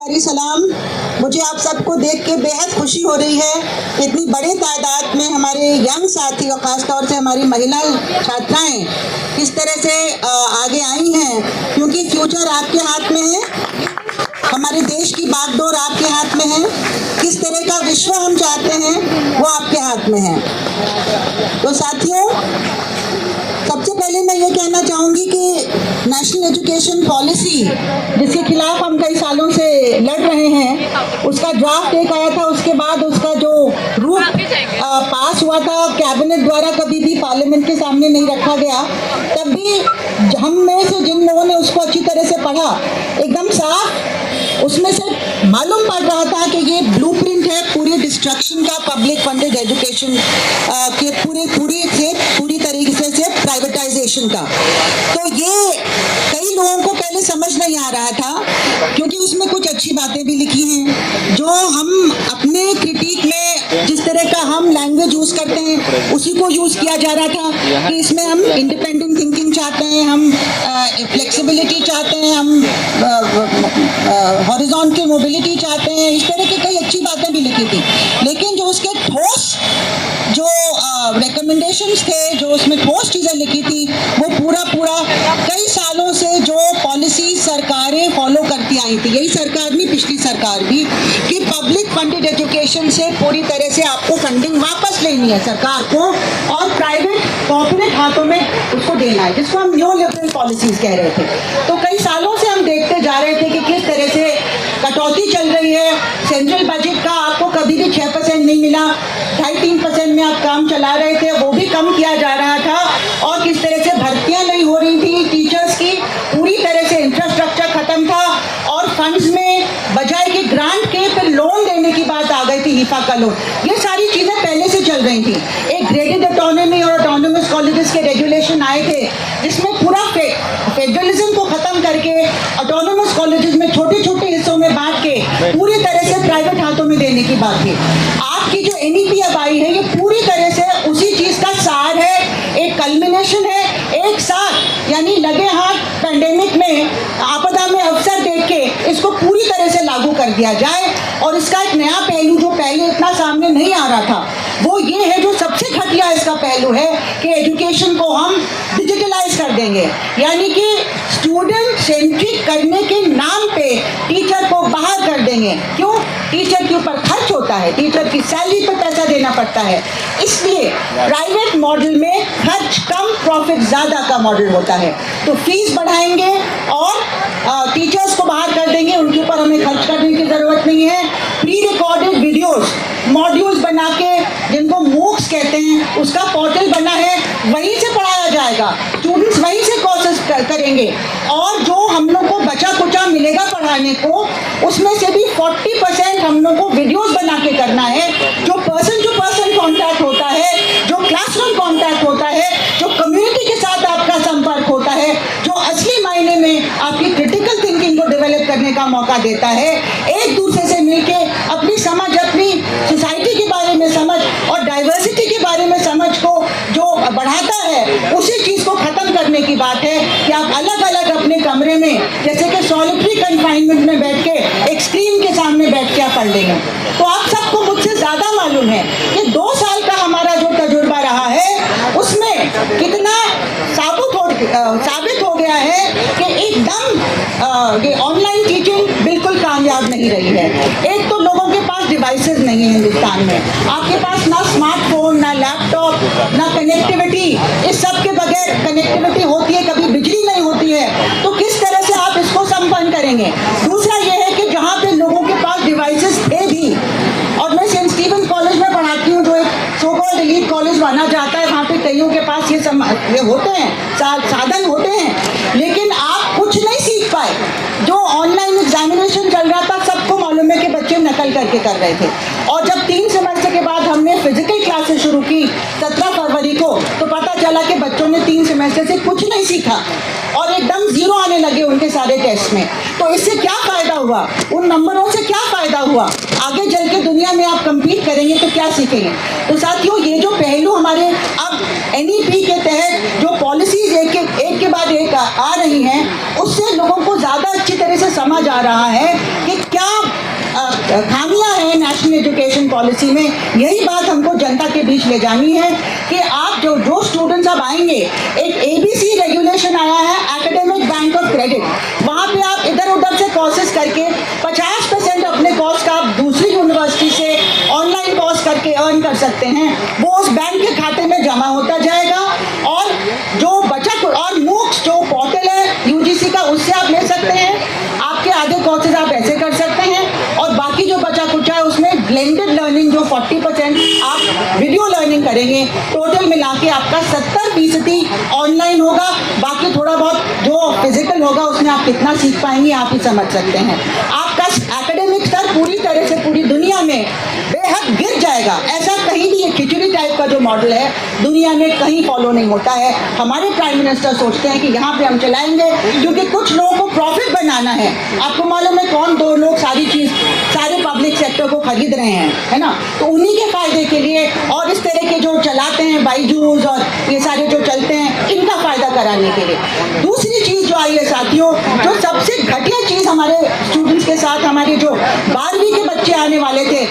सलाम। मुझे आप सबको देख के बेहद खुशी हो रही है। इतनी बड़ी तादाद में हमारे यंग साथी और ख़ासतौर से हमारी महिला छात्राएं किस तरह से आगे आई हैं, क्योंकि फ्यूचर आपके हाथ में है, हमारे देश की बागडोर आपके हाथ में है, किस तरह का विश्व हम चाहते हैं वो आपके हाथ में है। तो साथियों, सबसे पहले मैं ये कहना चाहूँगी कि नेशनल एजुकेशन पॉलिसी जिसके खिलाफ हम कई सालों से लड़ रहे हैं, उसका ड्राफ्ट एक आया था, उसके बाद उसका जो रूप पास हुआ था कैबिनेट द्वारा कभी भी पार्लियामेंट के सामने नहीं रखा गया। तब भी हम में से जिन लोगों ने उसको अच्छी तरह से पढ़ा, एकदम साफ उसमें से मालूम पड़ रहा था कि ये ब्लूप्रिंट है पूरे डिस्ट्रक्शन का, पब्लिक फंडेड एजुकेशन के पूरी तरीके से प्राइवेटाइजेशन का। तो ये कई लोगों को पहले समझ नहीं आ रहा था, क्योंकि उसमें कुछ अच्छी बातें भी लिखी हैं जो हम अपने क्रिटिक में जिस तरह का हम लैंग्वेज यूज करते हैं उसी को यूज किया जा रहा था कि इसमें हम इंडिपेंडेंट थिंकिंग चाहते हैं, हम फ्लेक्सिबिलिटी चाहते हैं, हम हॉरिजॉन्टल मोबिलिटी चाहते हैं, इस तरह की कई अच्छी बातें भी लिखी थी। लेकिन जो उसके ठोस जो रिकमेंडेशंस थे, जो उसमें ठोस चीज़ें लिखी थी, वो पूरा कई सालों से जो पॉलिसी सरकारें फॉलो करती आई थी, यही सरकार नहीं पिछली सरकार भी, कि पब्लिक फंडेड एजुकेशन से पूरी तरह से आपको फंडिंग वापस लेनी है सरकार को और प्राइवेट कॉर्पोरेट हाथों में उसको देना है, जिसको हम न्यू लिबरल पॉलिसीज कह रहे थे। तो कई सालों से हम देखते जा रहे थे कि किस तरह से कटौती चल रही है। सेंट्रल बजट का आपको कभी भी 6% नहीं मिला, 2.5-3% में आप काम चला रहे थे, वो भी कम किया जा रहा था, और किस तरह से भर्तियां नहीं हो रही थी टीचर्स की, पूरी तरह से इंफ्रास्ट्रक्चर खत्म था, और फंड्स में बजाय कि ग्रांट के फिर लोन देने की बात आ गई थी, हिफा का लोन। ये सारी चीजें पहले से चल रही थी। एक ग्रेडेड ऑटोनॉमी और ऑटोनोमस कॉलेजेस के रेगुलेशन आए थे, जिसमें पूरा फेडरलिज्म को खत्म करके ऑटोनोमस कॉलेजेस में छोटे छोटे हिस्सों में बांट के पूरी तरह से प्राइवेट हाथों में देने की बात थी। आपकी जो NEP अब आई है, ये पूरी तरह से उसी चीज का सार है, एक कल्मिनेशन है, एक साथ, यानी लगे हाथ पैंडेमिक में, आपदा में अवसर देख के इसको पूरी तरह से लागू कर दिया जाए। और इसका एक नया पहलू जो पहले इतना सामने नहीं आ रहा था, वो ये है, जो सबसे घटिया इसका पहलू है कि एजुकेशन को हम डिजिटलाइज कर देंगे, यानी कि स्टूडेंट सेंट्रिक करने के नाम पे टीचर को बाहर कर देंगे। क्यों? टीचर के ऊपर खर्च होता है, टीचर की सैलरी पर पैसा देना पड़ता है, इसलिए प्राइवेट मॉडल में खर्च कम प्रॉफिट ज़्यादा का मॉडल होता है। तो फीस बढ़ाएंगे और टीचर्स को बाहर कर देंगे, उनके ऊपर हमें खर्च करने की ज़रूरत नहीं है। प्री रिकॉर्डेड वीडियोस मॉड्यूल्स बना के, जिनको मूक्स कहते हैं, उसका पोर्टल बना है, वहीं से पढ़ाया जाएगा, स्टूडेंट्स वहीं से कोर्सेज करेंगे, और जो हम लोग को बचा कुचा मिलेगा पढ़ाने को, उसमें से भी 40% हम लोग को वीडियोस बना के करना है। जो पर्सन टू पर्सन कॉन्टैक्ट होता है, जो क्लासरूम कॉन्टैक्ट होता है, जो कम्युनिटी के साथ आपका संपर्क होता है, जो असली मायने में आपकी क्रिटिकल थिंकिंग को डेवलप करने का मौका देता है, एक दूसरे से मिलके अपनी समझ, अपनी सोसाइटी के बारे में समझ और डाइवर्सिटी के बारे में समझ को जो बढ़ाता है, उसी चीज़ को ख़त्म करने की बात है कि आप अलग अलग अपने कमरे में, जैसे कि सॉलिटरी कन्फाइनमेंट में बैठ के एक स्क्रीन के सामने बैठ के आप पढ़ लेंगे। तो आप सबको मुझसे ज़्यादा मालूम है कि 2 साल का हमारा जो तजुर्बा रहा है, उसमें कितना साबित हो गया है कि एकदम ये ऑनलाइन टीचिंग बिल्कुल कामयाब नहीं रही है। एक तो लोगों के पास डिवाइसेस नहीं है हिंदुस्तान में, आपके पास ना स्मार्टफोन, ना लैपटॉप, ना कनेक्टिविटी, इस सब के बगैर कनेक्टिविटी होती है, कभी बिजली नहीं होती है, तो किस तरह से आप इसको संपन्न करेंगे। दूसरा ये है कि जहाँ पे लोगों के पास डिवाइसेस थे भी, और मैं सेंट स्टीफन कॉलेज में पढ़ाती हूँ, जो एक सो कॉल्ड एलीट कॉलेज माना जाता है, वहाँ पे कईयों के पास ये होते हैं, साधन होते हैं, लेकिन आप कुछ नहीं सीख पाए। जो ऑनलाइन एग्जामिनेशन चल रहा था, सबको मालूम है कि बच्चे नकल करके कर रहे थे, और जब 3 सेमेस्टर के बाद हमने फिजिकल क्लासेस शुरू की 17 फरवरी को, तो पता चला कि बच्चों ने 3 सेमेस्टर से कुछ नहीं सीखा और एकदम 0 आने लगे उनके सारे टेस्ट में। तो इससे क्या फ़ायदा हुआ? उन नंबरों से क्या फ़ायदा हुआ? आगे चल के दुनिया में आप कम्पीट करेंगे तो क्या सीखेंगे? तो साथियों, ये जो पहलू हमारे अब NEP के तहत जो पॉलिसीज एक के बाद एक आ रही हैं, उससे लोगों को ज़्यादा अच्छी तरह से समझ आ रहा है कि क्या खामियां हैं नेशनल एजुकेशन पॉलिसी में, यही बात हमको जनता के बीच ले जानी है कि आप जो स्टूडेंट्स अब आएंगे, एक ABC रेगुलेशन आया है एकेडमिक बैंक ऑफ क्रेडिट, वहाँ पे आप इधर उधर से कोर्सेज करके 50% अपने कोर्स का आप दूसरी यूनिवर्सिटी से ऑनलाइन कोर्स करके अर्न कर सकते हैं, वो उस बैंक के खाते में जमा होता जाएगा और जो बचत और मूक्स जो पोर्टल है UGC का, उससे आप ले सकते हैं। आपके आधे कोर्सेज आप ऐसे कर सकते हैं और बाकी जो बचा कुचा है उसमें ब्लेंडेड लर्निंग जो 40% आप वीडियो लर्निंग करेंगे, टोटल मिला के आपका 70% ऑनलाइन होगा, बाकी थोड़ा बहुत जो फिजिकल होगा उसमें आप कितना सीख पाएंगे आप ही समझ सकते हैं। आपका एकेडमिक स्तर पूरी तरह से पूरी दुनिया में बेहद गिर जाएगा। ऐसा कहीं भी ये खिचड़ी टाइप का जो मॉडल है दुनिया में कहीं फॉलो नहीं होता है। हमारे प्राइम मिनिस्टर सोचते हैं कि यहाँ पे हम चलाएंगे क्योंकि कुछ लोगों को प्रॉफिट बनाना है। आपको मालूम है कौन दो लोग सारे पब्लिक सेक्टर को खरीद रहे हैं, है ना, तो उन्हीं के फायदे के लिए और इस तरह के जो चलाते हैं बाईजूस और ये सारे जो चलते हैं इनका फायदा कराने के लिए। दूसरी चीज जो आई है साथियों, जो सबसे घटिया चीज हमारे स्टूडेंट्स के साथ, हमारे जो 12वीं के बच्चे आने वाले थे,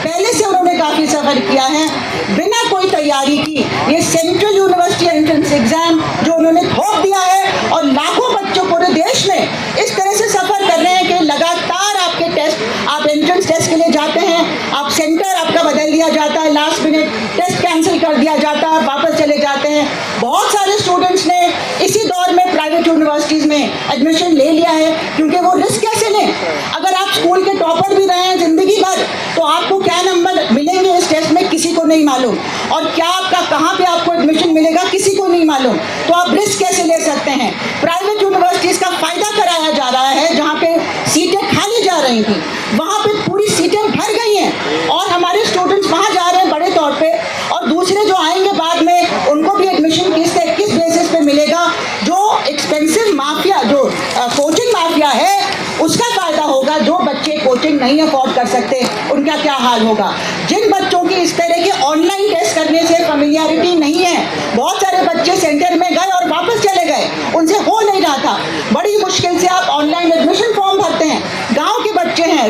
पहले से उन्होंने काफी सफर किया है बिना कोई तैयारी की। ये सेंट्रल यूनिवर्सिटी एंट्रेंस एग्जाम जो उन्होंने थोप दिया है और लाखों बच्चों पूरे देश में इस तरह से सफर कर रहे हैं कि लगातार आपके टेस्ट, आप एंट्रेंस टेस्ट के लिए जाते हैं, आप सेंटर आपका बदल दिया जाता है, लास्ट मिनट टेस्ट कैंसिल कर दिया जाता है, वापस चले जाते हैं। बहुत सारे स्टूडेंट्स ने इसी दौर में प्राइवेट यूनिवर्सिटीज में एडमिशन ले लिया है क्योंकि वो रिस्क कैसे लें। अगर आप स्कूल के टॉपर भी रहे हैं जिंदगी भर तो आपको क्या नंबर मिलेंगे इस टेस्ट में किसी को नहीं मालूम, और क्या आपका कहाँ पे आपको एडमिशन मिलेगा किसी को नहीं मालूम, तो आप रिस्क कैसे ले सकते हैं। प्राइवेट यूनिवर्सिटीज का फायदा कराया जा रहा है, जहाँ पे सीटें खाली जा रही थी वहाँ पे पूरी सीटें भर गई हैं और हमारे स्टूडेंट्स वहाँ जा रहे हैं बड़े तौर पे, और दूसरे जो आएंगे बाद में उनको भी एडमिशन किस बेसिस पे मिलेगा। जो एक्सपेंसिव माफिया, जो कोचिंग माफिया है उसका फायदा होगा। जो बच्चे कोचिंग नहीं अफोर्ड कर सकते उनका क्या हाल होगा। जिन बच्चों की इस तरह के ऑनलाइन टेस्ट करने से फेमिलियरिटी नहीं है, बहुत सारे बच्चे सेंटर में गए और वापस चले गए, उनसे हो नहीं रहा था, बड़ी मुश्किल से आप ऑनलाइन एडमिशन फॉर्म भरते हैं। गांव के बच्चे हैं,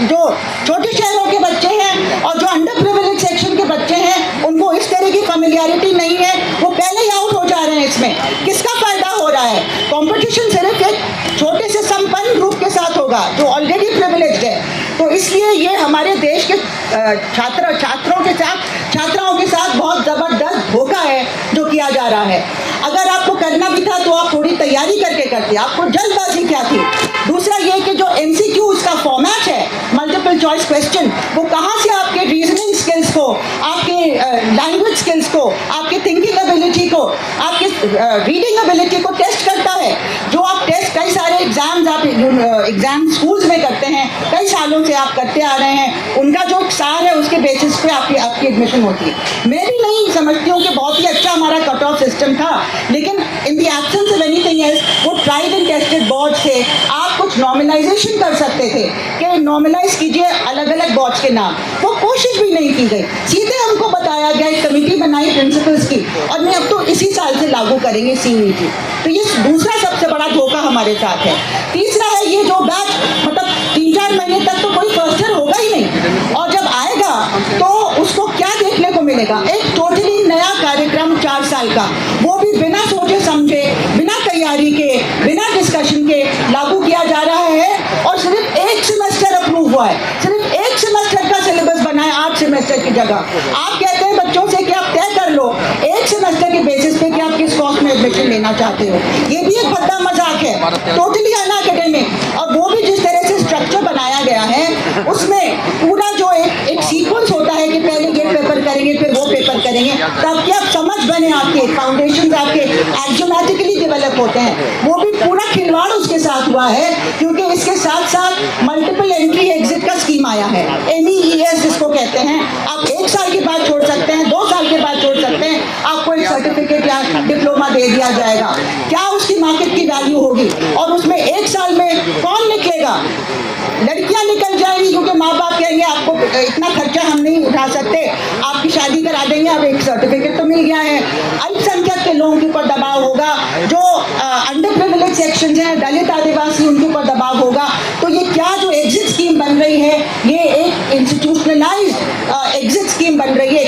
जो छोटे शहरों के बच्चे हैं और जो अंडर प्रिविलेज सेक्शन के बच्चे हैं, उनको इस तरह की फेमिलियरिटी नहीं है, वो पहले ही आउट हो जा रहे हैं। इसमें किसका फायदा हो रहा है? कंपटीशन सिर्फ एक छोटे से संपन्न ग्रुप के साथ होगा जो ऑलरेडी प्रिविलेज्ड है। तो इसलिए ये हमारे देश के छात्राओं के साथ बहुत जबरदस्त धोखा है जो किया जा रहा है। अगर आपको करना भी था तो आप थोड़ी तैयारी करके करते, आपको जल्दबाजी क्या थी। दूसरा ये कि जो MCQ उसका फॉर्मेट है, मल्टीपल चॉइस क्वेश्चन, वो कहाँ से आपके रीजनिंग स्किल्स को, आपके लैंग्वेज स्किल्स को, आपके थिंकिंग एबिलिटी को, आपके रीडिंग एबिलिटी को टेस्ट करता है। जो आप टेस्ट कई सारे एग्जाम्स आप एग्जाम स्कूल्स में करते हैं, कई सालों से आप करते आ रहे हैं, उनका जो सार है उसके बेसिस पे आपकी एडमिशन होती है। मैं भी नहीं समझती हूँ कि बहुत ही अच्छा हमारा कट ऑफ सिस्टम था, लेकिन in the absence of anything else वो ट्राइड एंड टेस्टेड बोर्ड थे। आप कुछ नॉर्मलाइजेशन कर सकते थे कि नॉर्मलाइज कीजिए अलग अलग बोर्ड्स के नाम, वो कोशिश भी नहीं की गई। सीधे हमको बताया गया, एक कमेटी बनाई प्रिंसिपल्स की और मैं अब तो इसी साल से लागू करेंगे CUET। तो ये दूसरा सबसे बड़ा धोखा हमारे साथ है। तीसरा है ये जो बैच, मतलब 3-4 महीने तक तो कोई फर्स्ट ईयर होगा ही नहीं, और जब आएगा तो उसको क्या देखने को मिलेगा? एक टोटली नया कार्यक्रम 4 साल का, वो भी बिना सोचे समझे, बिना तैयारी के, बिना डिस्कशन के लागू किया जा रहा है। और सिर्फ एक सेमेस्टर अप्रूव हुआ है, सिर्फ एक सेमेस्टर का सिलेबस बना है 8 सेमेस्टर की जगह। आप कहते हैं बच्चों से कि आप तय कर लो एक सेमेस्टर के बेसिस पे कि आप किस कोर्स में एडमिशन लेना चाहते हो। ये भी एक भद्दा मजाक है, टोटली अनअकैडमिक। और वो भी जिस तरह से स्ट्रक्चर बनाया गया है उसमें पूरा जो एक सीक्वेंस होता है कि पहले ये पेपर करेंगे फिर वो पेपर करेंगे, ताकि आप समझ बने, आपके फाउंडेशन आपके एक्जोमेटिकली डेवलप होते हैं। वो भी पूरा खिलवाड़ उसके साथ हुआ है क्योंकि इसके साथ साथ मल्टीपल एंट्री एग्जिट का स्कीम आया है, MEES जिसको कहते हैं। आप 1 साल के बाद छोड़ सकते हैं, 2 साल के बाद छोड़ सकते हैं, आपको एक सर्टिफिकेट या डिप्लोमा दे दिया जाएगा। क्या उसकी मार्केट की वैल्यू होगी? और उसमें 1 साल में कौन निकलेगा? लड़कियां निकल जाएंगी क्योंकि माँ बाप कहेंगे आपको इतना खर्चा हम नहीं उठा सकते, आपकी शादी करा देंगे, अब एक सर्टिफिकेट तो मिल गया है। अल्पसंख्यक के लोगों के ऊपर दबाव होगा, जो अंडर प्रिविलेज सेक्शन हैं, दलित आदिवासी, उनके ऊपर दबाव होगा। तो ये क्या जो एग्जिट स्कीम बन रही है, ये इंस्टीट्यूशनलाइज्ड एग्जिट स्कीम बन रही है,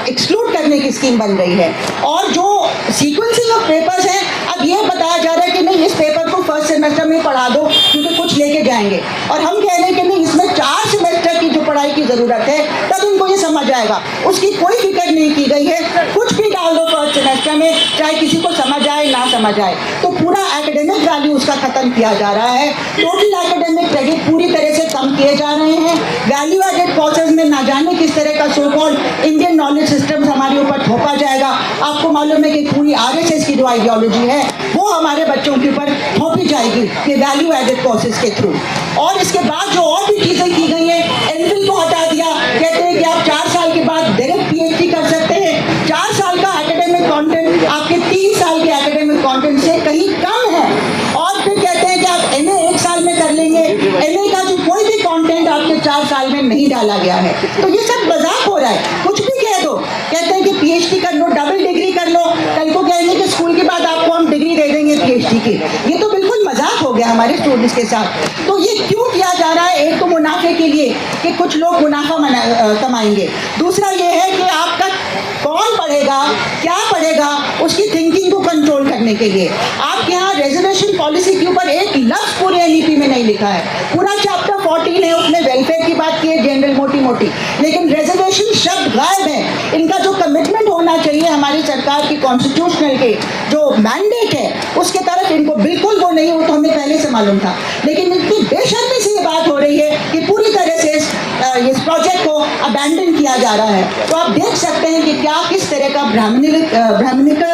एक्सक्लूड करने की स्कीम बन रही है। और जो सीक्वेंसिंग ऑफ पेपर्स है, अब ये बताया जा रहा है कि नहीं इस पेपर को फर्स्ट सेमेस्टर में पढ़ा दो क्योंकि कुछ लेके जाएंगे, और हम कह रहे हैं कि नहीं इसमें 4 सेमेस्टर की जो पढ़ाई की जरूरत है तब उनको ये समझ आएगा। उसकी कोई फिक्र नहीं की गई है, कुछ भी डाल दो फर्स्ट सेमेस्टर में, चाहे किसी को समझ आए ना समझ आए, तो पूरा एकेडमिक वैल्यू उसका खत्म किया जा रहा है। टोटल एकेडमिक क्रेडिट पूरी तरह से कम किए जा रहे हैं। वैल्यू एडेड कोर्सेज में ना जाने किस तरह का so called Indian knowledge system हमारे ऊपर थोपा जाएगा। आपको मालूम है कि पूरी आरएसएस की जो आइडियोलॉजी है वो हमारे बच्चों के ऊपर थोपी जाएगी कि वैल्यू एडेड कोर्सेज के थ्रू। और इसके बाद जो और भी चीजें की गई हैं, एमफिल को हटा दिया, कहते हैं कि आप 4 साल के बाद डायरेक्ट पीएचडी कर सकते हैं। 4 साल का एकेडमिक कंटेंट आपके 3 साल के एकेडमिक कंटेंट से कहीं कम है। और फिर कहते हैं कि आप एमए 1 साल में कर लेंगे, एमए का जो कोई भी कंटेंट आपके 4 साल में नहीं डाला गया है। तो ये सब मजाक हो रहा है, कुछ भी कह दो। कहते हैं कि पीएचडी कर लो, डबल डिग्री कर लो, कल को कहेंगे कि स्कूल के बाद आपको हम डिग्री दे देंगे पीएचडी की। ये तो बिल्कुल मजाक हो गया हमारे स्टूडेंट्स के साथ। तो ये क्यों किया जा रहा है? एक तो मुनाफे के लिए कि कुछ लोग मुनाफा कमाएंगे, दूसरा ये है कि आपका कौन पढ़ेगा, क्या पढ़ेगा, उसकी थिंकिंग को कंट्रोल करने के लिए। आपके यहाँ रिजर्वेशन पॉलिसी के ऊपर एक लफ्ज पूरे एनईपी में नहीं लिखा है। पूरा चैप्टर 14 है, उसमें वेलफेयर की बात की है जनरल मोटी मोटी, लेकिन रिजर्वेशन शब्द गायब है। इनका जो कमिटमेंट होना चाहिए हमारी सरकार की कॉन्स्टिट्यूशनल के जो मैंडेट है उसके तरफ इनको बिल्कुल वो नहीं, वो तो हमें पहले से मालूम था। लेकिन इतनी बेशर्मी से ये बात हो रही है कि पूरी तरह से इस प्रोजेक्ट को अबैंडन किया जा रहा है। तो आप देख सकते हैं कि क्या किस तरह का ब्राह्मणिक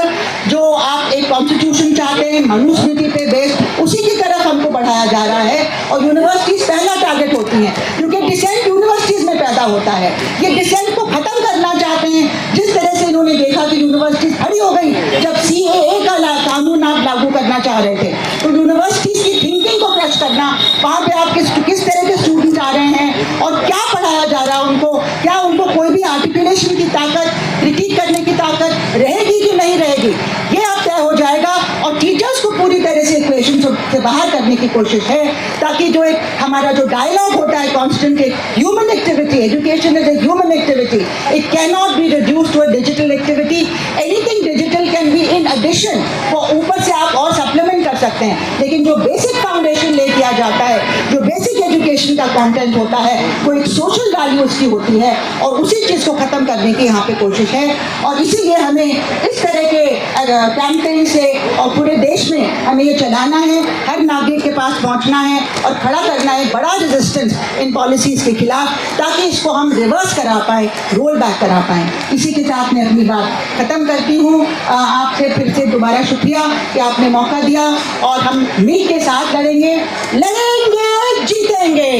जो आप एक कॉन्स्टिट्यूशन चाहते हैं मनुस्मृति पे बेस्ड, उसी की तरफ हमको बढ़ाया जा रहा है। और यूनिवर्सिटीज पहला टारगेट होती हैं क्योंकि डिसेंट यूनिवर्सिटीज में पैदा होता है। ये डिसेंट को खत्म करना चाहते हैं। जिस तरह से इन्होंने देखा कि यूनिवर्सिटीज खड़ी हो गई जब सीएए का कानून आप लागू करना चाह रहे थे, तो यूनिवर्सिटीज की थिंकिंग को क्रश करना, वहाँ पे आप किस तरह के स्टूडेंट आ रहे हैं और क्या पढ़ाया जा रहा है उनको, क्या उनको कोई भी आर्टिकुलेशन की ताकत, क्रिटिक करने की ताकत रहेगी कि नहीं रहेगी, ये अब तय हो जाएगा। और टीचर्स को पूरी तरह से इक्वेशन से बाहर करने की कोशिश है, ताकि जो एक हमारा जो डायलॉग होता है कॉन्स्टेंट, एक human activity, education is a human activity, it can not be reduced to a digital activity. Anything digital can be in addition, ऊपर से आप और सप्लीमेंट कर सकते हैं, लेकिन जो बेसिक फाउंडेशन ले दिया जाता है, जो बेसिक एजुकेशन का कंटेंट होता है, वो एक सोशल वैल्यू उसकी होती है, और उसी चीज को खत्म करने की यहाँ पे कोशिश है। और इसीलिए हमें इस तरह के कैंपेन से और पूरे देश में हमें ये चलाना है, हर नागरिक के पास पहुंचना है और खड़ा करना है बड़ा रेजिस्टेंस इन पॉलिसीज के खिलाफ, ताकि इसको हम रिवर्स करा पाए, रोल बैक करा पाए। इसी के साथ मैं अपनी बात खत्म करती हूँ। आपसे फिर से दोबारा शुक्रिया कि आपने मौका दिया, और हम मिल के साथ लड़ेंगे, जीतेंगे।